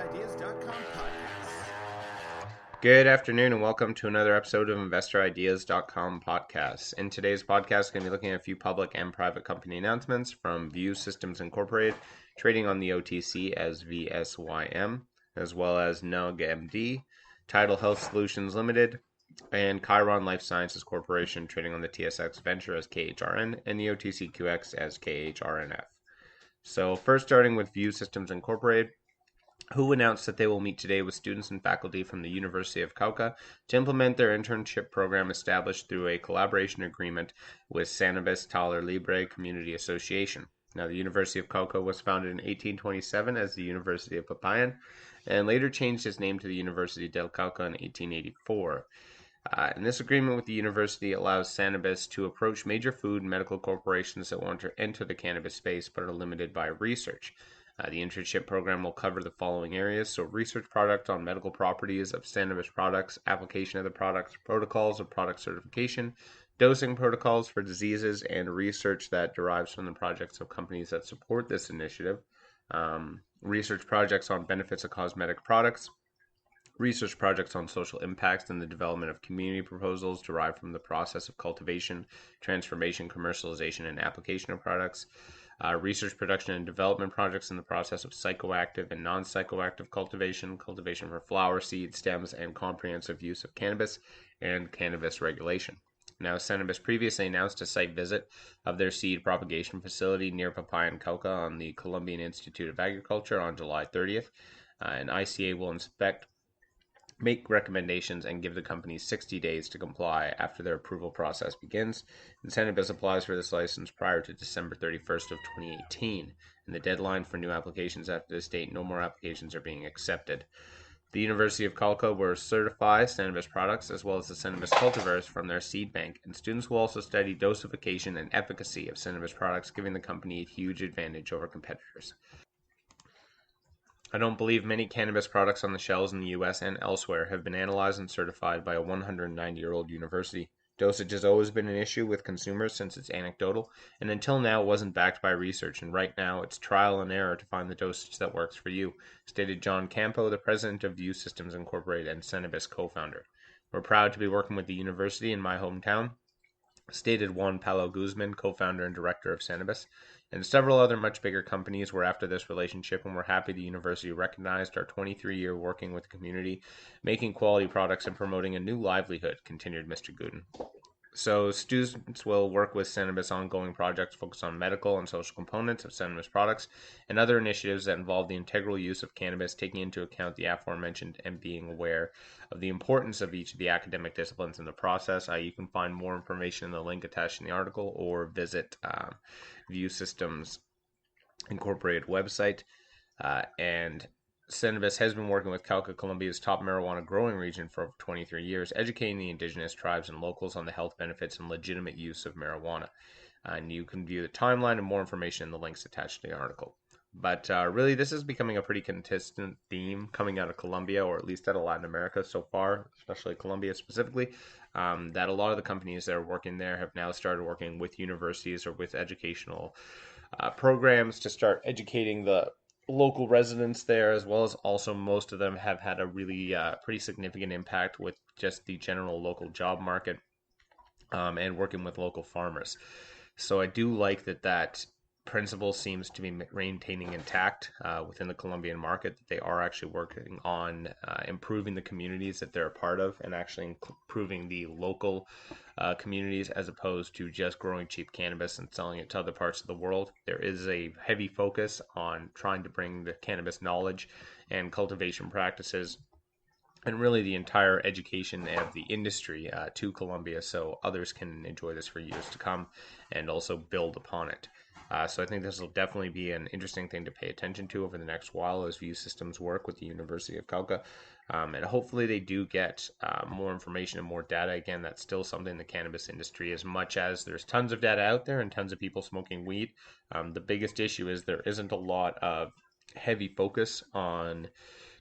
InvestorIdeas.com podcast. Good afternoon and welcome to another episode of InvestorIdeas.com podcast. In today's podcast, we're going to be looking at a few public and private company announcements from VSYM Systems Incorporated, trading on the OTC as VSYM, as well as NUG MD, Tidal Health Solutions Limited, and KHRN Life Sciences Corporation, trading on the TSX Venture as KHRN and the OTCQX as KHRNF. So first starting with VSYM Systems Incorporated, who announced that they will meet today with students and faculty from the University of Cauca to implement their internship program established through a collaboration agreement with Cannabis Taller Libre Community Association. Now, the University of Cauca was founded in 1827 as the University of Popayan and later changed its name to the University del Cauca in 1884. And this agreement with the university allows Cannabis to approach major food and medical corporations that want to enter the cannabis space but are limited by research. The internship program will cover the following areas: so research product on medical properties of cannabis products, application of the products, protocols of product certification, dosing protocols for diseases, and research that derives from the projects of companies that support this initiative. Research projects on benefits of cosmetic products, research projects on social impacts and the development of community proposals derived from the process of cultivation, transformation, commercialization, and application of products. Research, production, and development projects in the process of psychoactive and non-psychoactive cultivation, cultivation for flower, seed, stems, and comprehensive use of cannabis, and cannabis regulation. Now, Cannabis previously announced a site visit of their seed propagation facility near Popayan, Cauca on the Colombian Institute of Agriculture on July 30th. And ICA will inspect, make recommendations, and give the company 60 days to comply after their approval process begins. And Cannabis applies for this license prior to December 31st of 2018. And the deadline for new applications after this date, no more applications are being accepted. The University of Cauca will certify Cannabis products as well as the Cannabis cultivars from their seed bank, and students will also study dosification and efficacy of Cannabis products, giving the company a huge advantage over competitors. I don't believe many cannabis products on the shelves in the US and elsewhere have been analyzed and certified by a 190-year-old university. Dosage has always been an issue with consumers since it's anecdotal, and until now it wasn't backed by research, and right now it's trial and error to find the dosage that works for you, stated John Campo, the president of VSYM Systems Incorporated and Cannabis co-founder. We're proud to be working with the university in my hometown, stated Juan Palo Guzman, co-founder and director of Cannabis. And several other much bigger companies were after this relationship, and we're happy the university recognized our 23-year working with the community, making quality products and promoting a new livelihood, continued Mr. Gooden. So students will work with Cannabis ongoing projects focused on medical and social components of Cannabis products and other initiatives that involve the integral use of cannabis, taking into account the aforementioned and being aware of the importance of each of the academic disciplines in the process. You can find more information in the link attached in the article or visit VSYM Systems Incorporated website. And Cannabis has been working with Cauca, Colombia's top marijuana growing region, for over 23 years, educating the indigenous tribes and locals on the health benefits and legitimate use of marijuana. And you can view the timeline and more information in the links attached to the article. But really, this is becoming a pretty consistent theme coming out of Colombia, or at least out of Latin America so far, especially Colombia specifically, that a lot of the companies that are working there have now started working with universities or with educational programs to start educating the local residents there, as well as also most of them have had a really pretty significant impact with just the general local job market and working with local farmers. So I do like that principle seems to be maintaining intact within the Colombian market, that they are actually working on improving the communities that they're a part of and actually improving the local communities, as opposed to just growing cheap cannabis and selling it to other parts of the world. There is a heavy focus on trying to bring the cannabis knowledge and cultivation practices and really the entire education of the industry to Colombia, so others can enjoy this for years to come and also build upon it. So I think this will definitely be an interesting thing to pay attention to over the next while as VSYM Systems work with the University of Cauca. And hopefully they do get more information and more data. Again, that's still something in the cannabis industry, as much as there's tons of data out there and tons of people smoking weed. The biggest issue is there isn't a lot of heavy focus on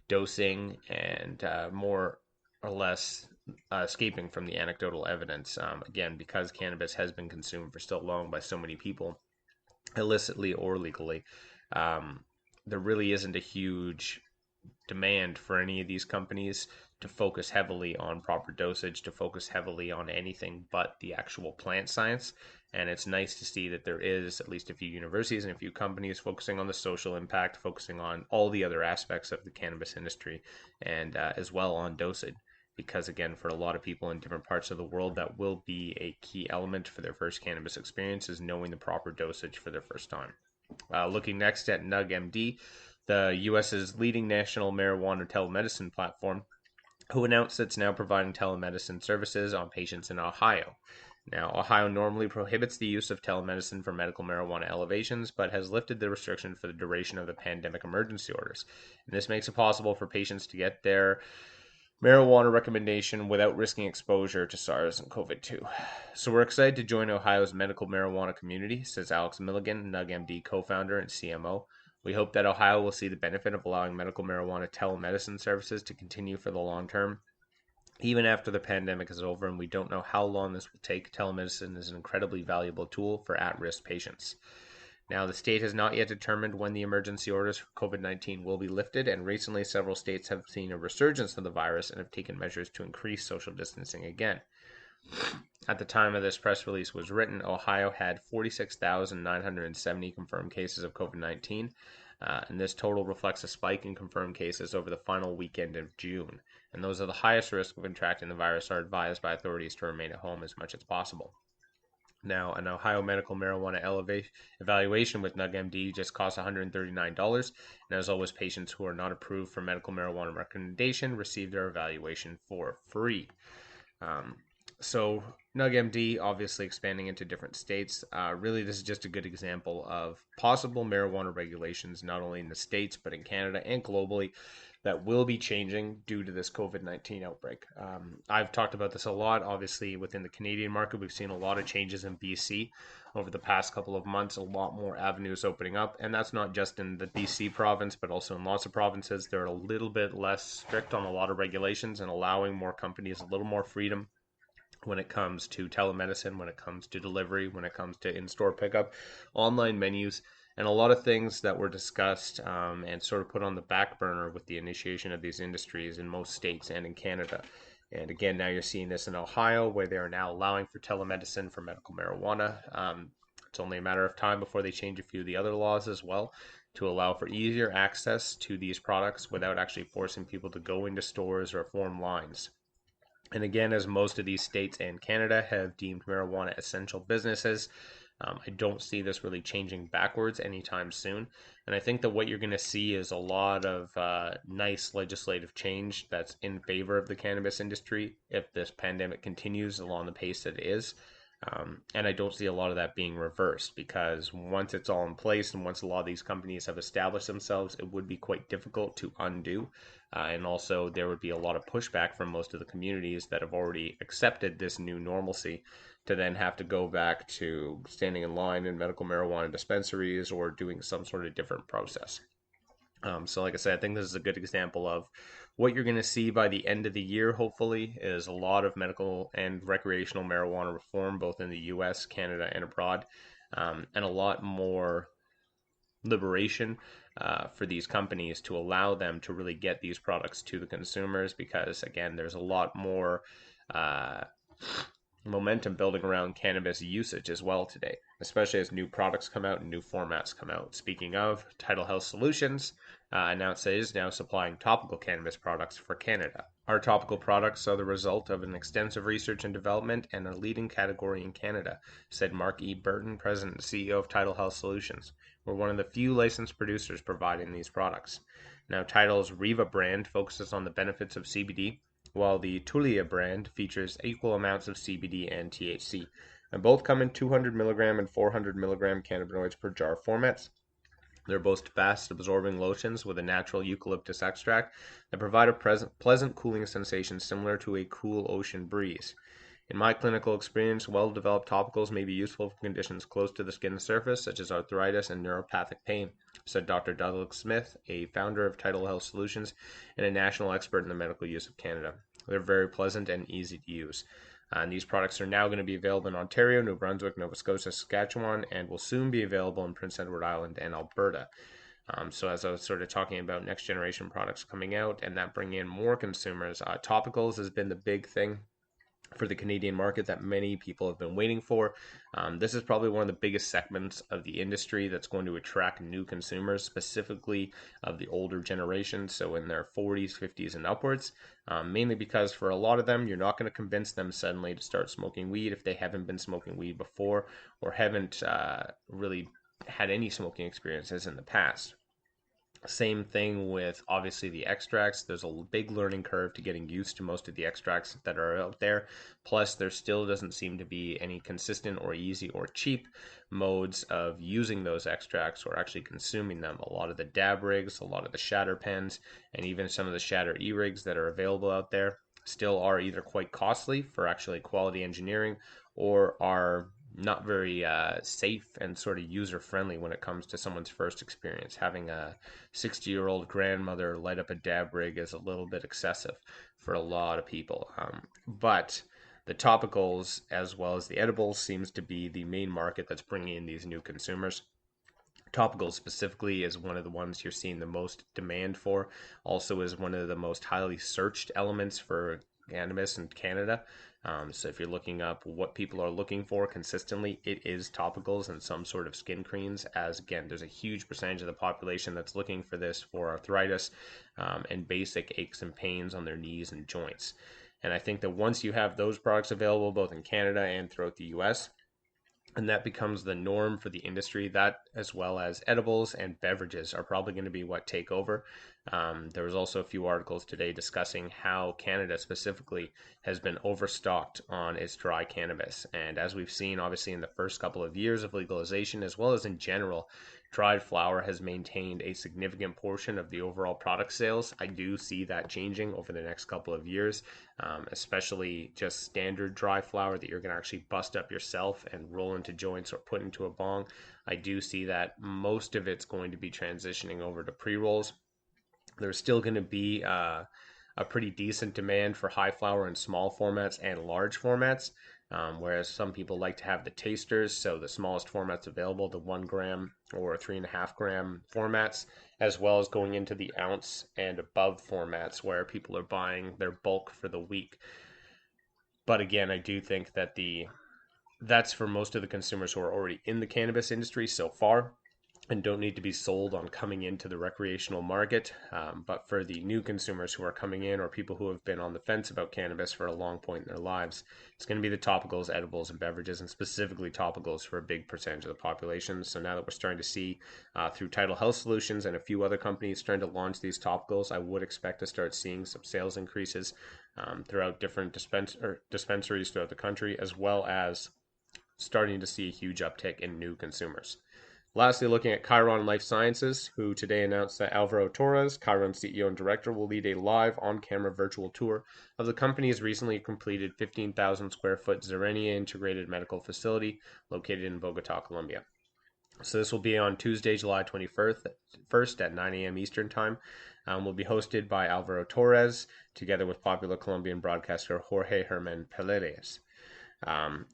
dosing and more or less escaping from the anecdotal evidence. Again, because cannabis has been consumed for so long by so many people, illicitly or legally, there really isn't a huge demand for any of these companies to focus heavily on proper dosage, to focus heavily on anything but the actual plant science. And it's nice to see that there is at least a few universities and a few companies focusing on the social impact, focusing on all the other aspects of the cannabis industry, and as well on dosage. Because again, for a lot of people in different parts of the world, that will be a key element for their first cannabis experience, is knowing the proper dosage for their first time. Looking next at NugMD, the US's leading national marijuana telemedicine platform, who announced it's now providing telemedicine services on patients in Ohio. Now, Ohio normally prohibits the use of telemedicine for medical marijuana elevations, but has lifted the restriction for the duration of the pandemic emergency orders. And this makes it possible for patients to get their marijuana recommendation without risking exposure to SARS and COVID-2. So we're excited to join Ohio's medical marijuana community, says Alex Milligan, NugMD co-founder and CMO. We hope that Ohio will see the benefit of allowing medical marijuana telemedicine services to continue for the long term. Even after the pandemic is over, and we don't know how long this will take, telemedicine is an incredibly valuable tool for at-risk patients. Now, the state has not yet determined when the emergency orders for COVID-19 will be lifted, and recently several states have seen a resurgence of the virus and have taken measures to increase social distancing again. At the time of this press release was written, Ohio had 46,970 confirmed cases of COVID-19, and this total reflects a spike in confirmed cases over the final weekend of June. And those at the highest risk of contracting the virus are advised by authorities to remain at home as much as possible. Now, an Ohio medical marijuana evaluation with NugMD just costs $139, and as always, patients who are not approved for medical marijuana recommendation receive their evaluation for free. So NugMD obviously expanding into different states. Really, this is just a good example of possible marijuana regulations, not only in the States, but in Canada and globally, that will be changing due to this COVID-19 outbreak. I've talked about this a lot. Obviously, within the Canadian market, we've seen a lot of changes in BC over the past couple of months, a lot more avenues opening up. And that's not just in the BC province, but also in lots of provinces. They're a little bit less strict on a lot of regulations and allowing more companies a little more freedom when it comes to telemedicine, when it comes to delivery, when it comes to in-store pickup, online menus, and a lot of things that were discussed and sort of put on the back burner with the initiation of these industries in most states and in Canada. And again, now you're seeing this in Ohio, where they are now allowing for telemedicine for medical marijuana. It's only a matter of time before they change a few of the other laws as well to allow for easier access to these products without actually forcing people to go into stores or form lines. And again, as most of these states and Canada have deemed marijuana essential businesses, I don't see this really changing backwards anytime soon. And I think that what you're going to see is a lot of nice legislative change that's in favor of the cannabis industry if this pandemic continues along the pace that it is. And I don't see a lot of that being reversed, because once it's all in place and once a lot of these companies have established themselves, it would be quite difficult to undo. And also, there would be a lot of pushback from most of the communities that have already accepted this new normalcy to then have to go back to standing in line in medical marijuana dispensaries or doing some sort of different process. So like I said, I think this is a good example of what you're going to see by the end of the year, hopefully, is a lot of medical and recreational marijuana reform, both in the US, Canada, and abroad, and a lot more liberation for these companies to allow them to really get these products to the consumers, because again, there's a lot more momentum building around cannabis usage as well today, especially as new products come out and new formats come out. Speaking of, Tidal Health Solutions announced it is now supplying topical cannabis products for Canada. Our topical products are the result of an extensive research and development and a leading category in Canada, said Mark E. Burton, President and CEO of Tidal Health Solutions. We're one of the few licensed producers providing these products. Now, Tidal's Riva brand focuses on the benefits of CBD, while the Tulia brand features equal amounts of CBD and THC. And both come in 200 milligram and 400 milligram cannabinoids per jar formats. They're both fast-absorbing lotions with a natural eucalyptus extract that provide a pleasant cooling sensation similar to a cool ocean breeze. In my clinical experience, well-developed topicals may be useful for conditions close to the skin surface, such as arthritis and neuropathic pain, said Dr. Douglas Smith, a founder of Tidal Health Solutions and a national expert in the medical use of Canada. They're very pleasant and easy to use. And these products are now going to be available in Ontario, New Brunswick, Nova Scotia, Saskatchewan, and will soon be available in Prince Edward Island and Alberta. So as I was sort of talking about next generation products coming out and that bringing in more consumers, topicals has been the big thing for the Canadian market that many people have been waiting for. This is probably one of the biggest segments of the industry that's going to attract new consumers, specifically of the older generation, so in their 40s, 50s, and upwards. Mainly because for a lot of them, you're not going to convince them suddenly to start smoking weed if they haven't been smoking weed before or haven't really had any smoking experiences in the past. Same thing with obviously the extracts. There's a big learning curve to getting used to most of the extracts that are out there. Plus, there still doesn't seem to be any consistent or easy or cheap modes of using those extracts or actually consuming them. A lot of the dab rigs, a lot of the shatter pens, and even some of the shatter e-rigs that are available out there still are either quite costly for actually quality engineering or are not very safe and sort of user friendly when it comes to someone's first experience. Having a 60-year-old grandmother light up a dab rig is a little bit excessive for a lot of people. But the topicals as well as the edibles seems to be the main market that's bringing in these new consumers. Topicals specifically is one of the ones you're seeing the most demand for. Also is one of the most highly searched elements for cannabis in Canada. So if you're looking up what people are looking for consistently, it is topicals and some sort of skin creams. As again, there's a huge percentage of the population that's looking for this for arthritis and basic aches and pains on their knees and joints. And I think that once you have those products available both in Canada and throughout the US, and that becomes the norm for the industry. That, as well as edibles and beverages, are probably going to be what take over. There was also a few articles today discussing how Canada specifically has been overstocked on its dry cannabis. And as we've seen, obviously, in the first couple of years of legalization, as well as in general, dried flower has maintained a significant portion of the overall product sales. I do see that changing over the next couple of years, especially just standard dry flower that you're going to actually bust up yourself and roll into joints or put into a bong. I do see that most of it's going to be transitioning over to pre-rolls. There's still going to be a pretty decent demand for high flower in small formats and large formats. Whereas some people like to have the tasters, so the smallest formats available, the 1 gram or 3.5 gram formats, as well as going into the ounce and above formats where people are buying their bulk for the week. But again, I do think that that's for most of the consumers who are already in the cannabis industry so far and don't need to be sold on coming into the recreational market. But for the new consumers who are coming in or people who have been on the fence about cannabis for a long point in their lives, it's going to be the topicals, edibles, and beverages, and specifically topicals for a big percentage of the population. So now that we're starting to see through Tidal Health Solutions and a few other companies starting to launch these topicals, I would expect to start seeing some sales increases throughout different dispensaries throughout the country, as well as starting to see a huge uptick in new consumers. Lastly, looking at KHRN Life Sciences, who today announced that Alvaro Torres, KHRN CEO and director, will lead a live on-camera virtual tour of the company's recently completed 15,000 square foot Zerenia integrated medical facility located in Bogota, Colombia. So this will be on Tuesday, July 21st at 9 a.m. Eastern Time. Will be hosted by Alvaro Torres, together with popular Colombian broadcaster Jorge Herman Paredes.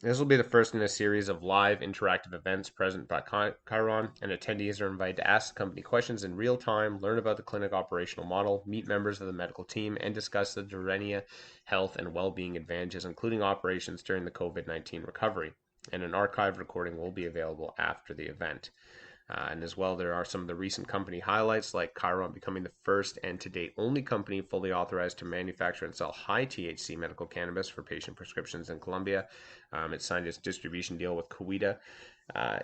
This will be the first in a series of live interactive events present by KHRN, and attendees are invited to ask the company questions in real time, learn about the clinic operational model, meet members of the medical team, and discuss the Zerenia health and well-being advantages, including operations during the COVID-19 recovery. And an archive recording will be available after the event. And as well, there are some of the recent company highlights, like KHRN becoming the first and to date only company fully authorized to manufacture and sell high THC medical cannabis for patient prescriptions in Colombia. It signed its distribution deal with Cuida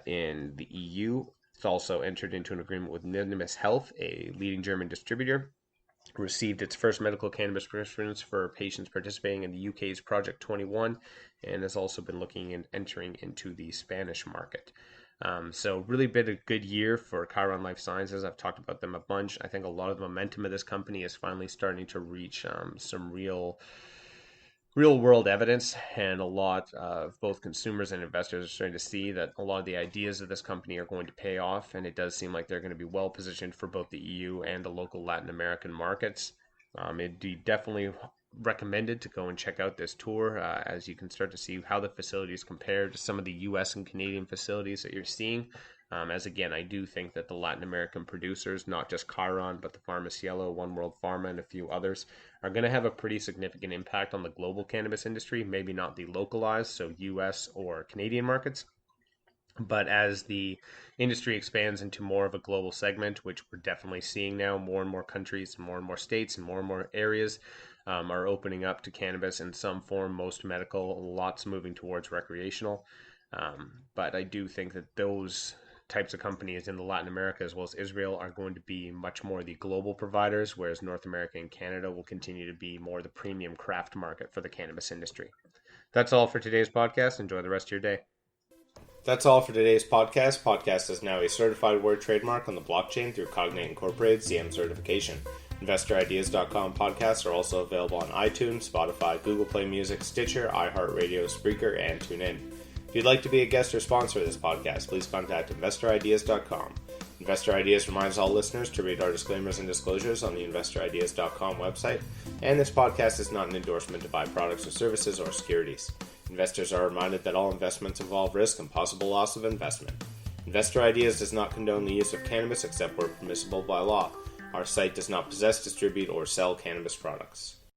in the EU. It's also entered into an agreement with Nimbus Health, a leading German distributor. Received its first medical cannabis prescriptions for patients participating in the UK's Project 21, and has also been looking at entering into the Spanish market. So really been a good year for KHRN Life Sciences. I've talked about them a bunch. I think a lot of the momentum of this company is finally starting to reach some real world evidence, and a lot of both consumers and investors are starting to see that a lot of the ideas of this company are going to pay off, and it does seem like they're going to be well positioned for both the EU and the local Latin American markets. It'd be definitely recommended to go and check out this tour, as you can start to see how the facilities compare to some of the US and Canadian facilities that you're seeing. As again, I do think that the Latin American producers, not just KHRN, but the Farmacielo, One World Pharma, and a few others, are going to have a pretty significant impact on the global cannabis industry, maybe not the localized, so US or Canadian markets. But as the industry expands into more of a global segment, which we're definitely seeing now, more and more countries, more and more states, and more areas are opening up to cannabis in some form, most medical, lots moving towards recreational. But I do think that those types of companies in the Latin America as well as Israel are going to be much more the global providers, whereas North America and Canada will continue to be more the premium craft market for the cannabis industry. That's all for today's podcast. Enjoy the rest of your day. That's all for today's podcast. Podcast is now a certified word trademark on the blockchain through Cognate Incorporated CM certification. InvestorIdeas.com podcasts are also available on iTunes, Spotify, Google Play Music, Stitcher, iHeartRadio, Spreaker, and TuneIn. If you'd like to be a guest or sponsor of this podcast, please contact InvestorIdeas.com. Investor Ideas reminds all listeners to read our disclaimers and disclosures on the InvestorIdeas.com website, and this podcast is not an endorsement to buy products or services or securities. Investors are reminded that all investments involve risk and possible loss of investment. Investor Ideas does not condone the use of cannabis except where permissible by law. Our site does not possess, distribute, or sell cannabis products.